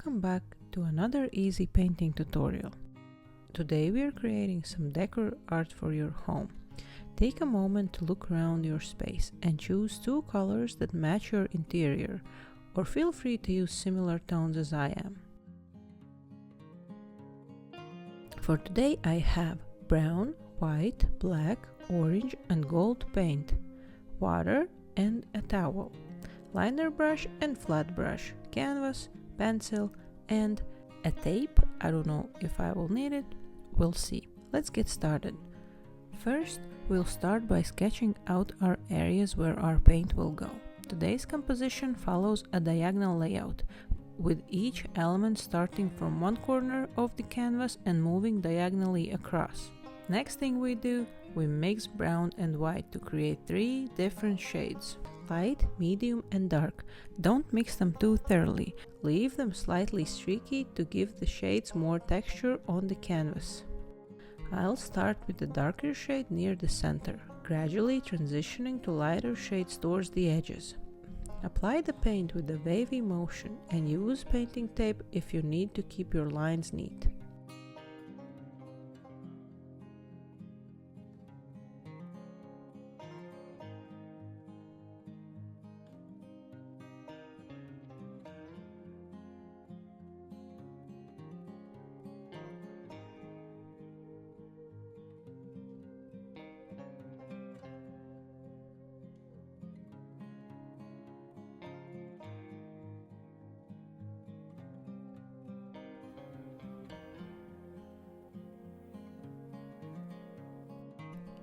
Welcome back to another easy painting tutorial. Today we are creating some decor art for your home. Take a moment to look around your space and choose two colors that match your interior, or feel free to use similar tones as I am. For today I have brown, white, black, orange and gold paint, water and a towel, liner brush and flat brush, canvas, pencil and a tape. I don't know if I will need it, we'll see. Let's get started. First, we'll start by sketching out our areas where our paint will go. Today's composition follows a diagonal layout, with each element starting from one corner of the canvas and moving diagonally across. Next thing we do, we mix brown and white to create three different shades: light, medium and dark. Don't mix them too thoroughly. Leave them slightly streaky to give the shades more texture on the canvas. I'll start with the darker shade near the center, gradually transitioning to lighter shades towards the edges. Apply the paint with a wavy motion and use painting tape if you need to keep your lines neat.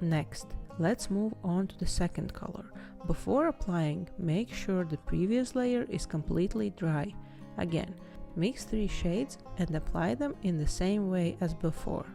Next, let's move on to the second color. Before applying, make sure the previous layer is completely dry. Again, mix three shades and apply them in the same way as before.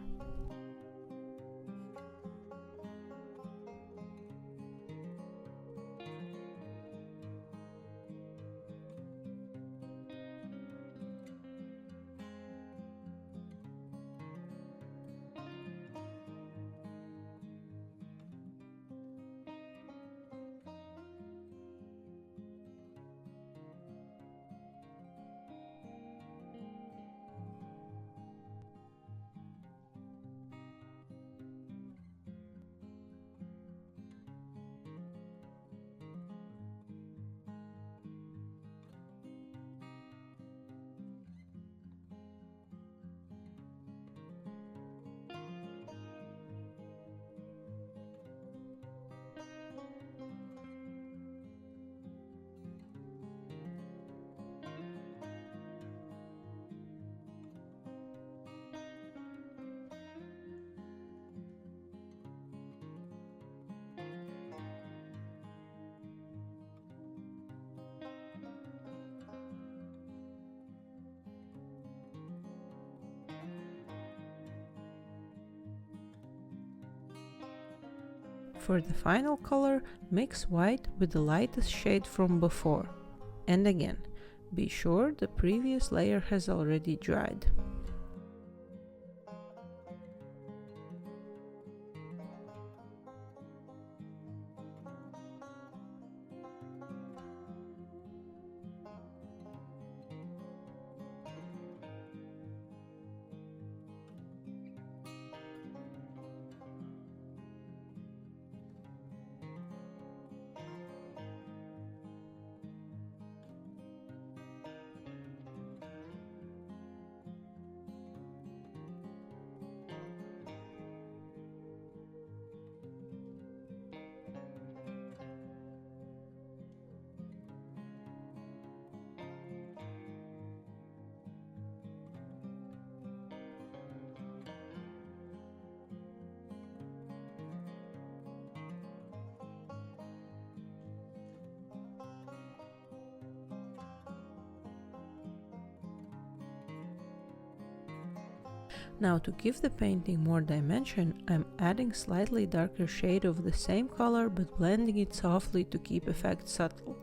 For the final color, mix white with the lightest shade from before. And again, be sure the previous layer has already dried. Now, to give the painting more dimension, I'm adding slightly darker shade of the same color but blending it softly to keep effect subtle.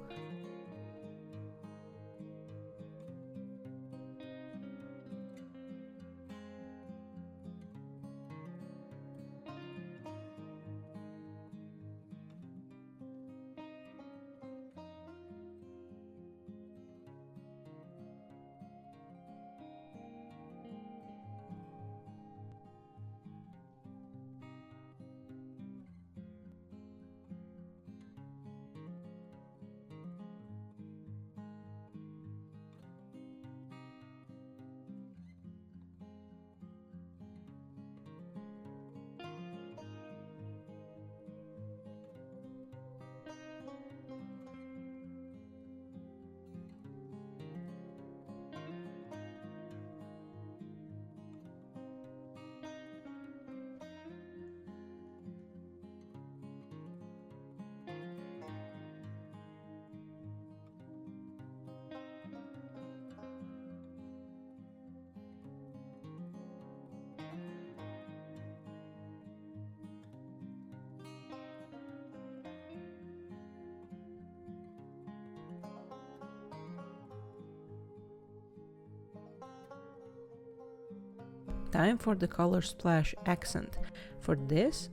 Time for the color splash accent. For this,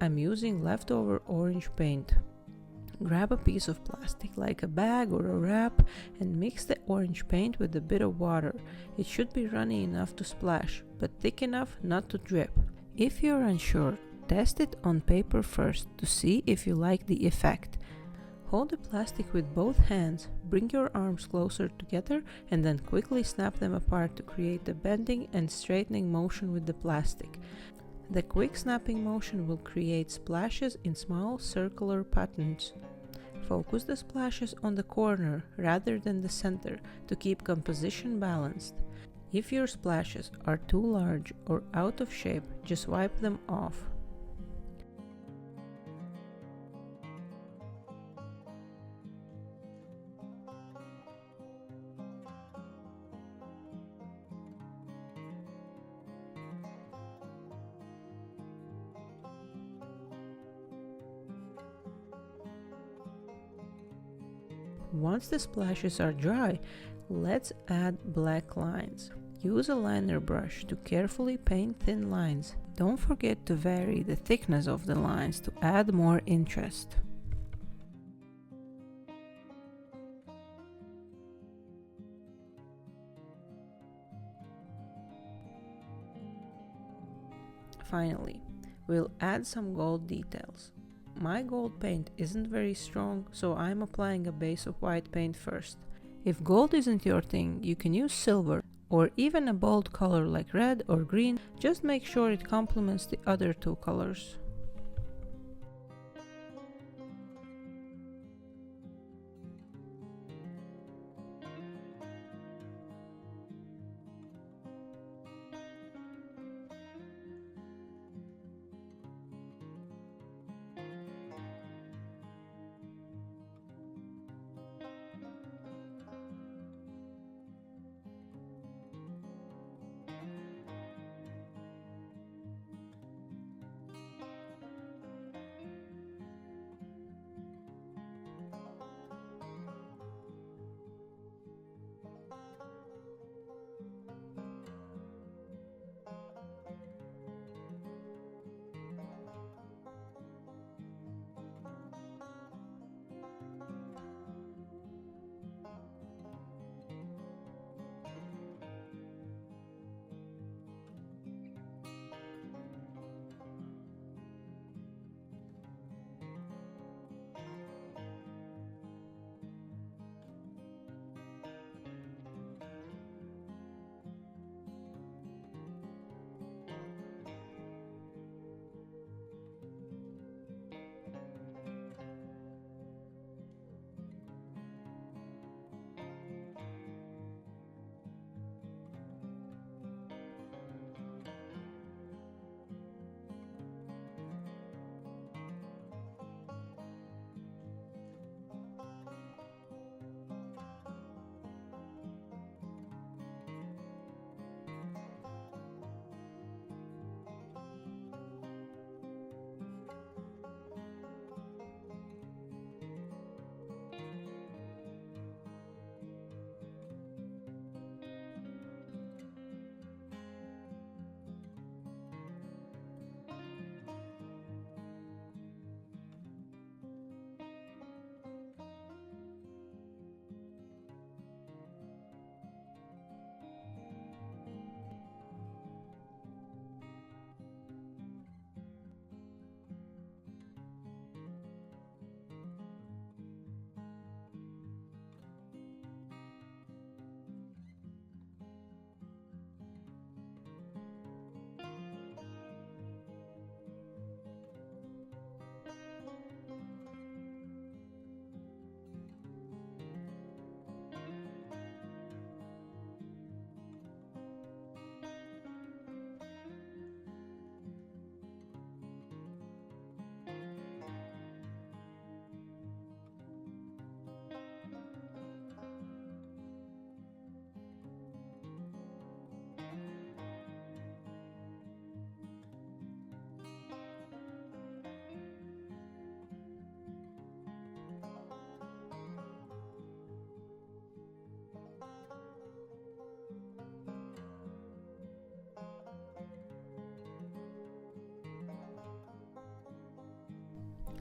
I'm using leftover orange paint. Grab a piece of plastic like a bag or a wrap and mix the orange paint with a bit of water. It should be runny enough to splash, but thick enough not to drip. If you're unsure, test it on paper first to see if you like the effect. Hold the plastic with both hands, bring your arms closer together and then quickly snap them apart to create a bending and straightening motion with the plastic. The quick snapping motion will create splashes in small circular patterns. Focus the splashes on the corner rather than the center to keep composition balanced. If your splashes are too large or out of shape, just wipe them off. Once the splashes are dry, let's add black lines. Use a liner brush to carefully paint thin lines. Don't forget to vary the thickness of the lines to add more interest. Finally, we'll add some gold details. My gold paint isn't very strong, so I'm applying a base of white paint first. If gold isn't your thing, you can use silver or even a bold color like red or green. Just make sure it complements the other two colors.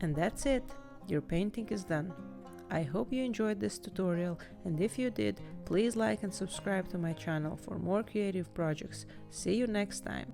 And that's it, your painting is done. I hope you enjoyed this tutorial, and if you did, please like and subscribe to my channel for more creative projects. See you next time!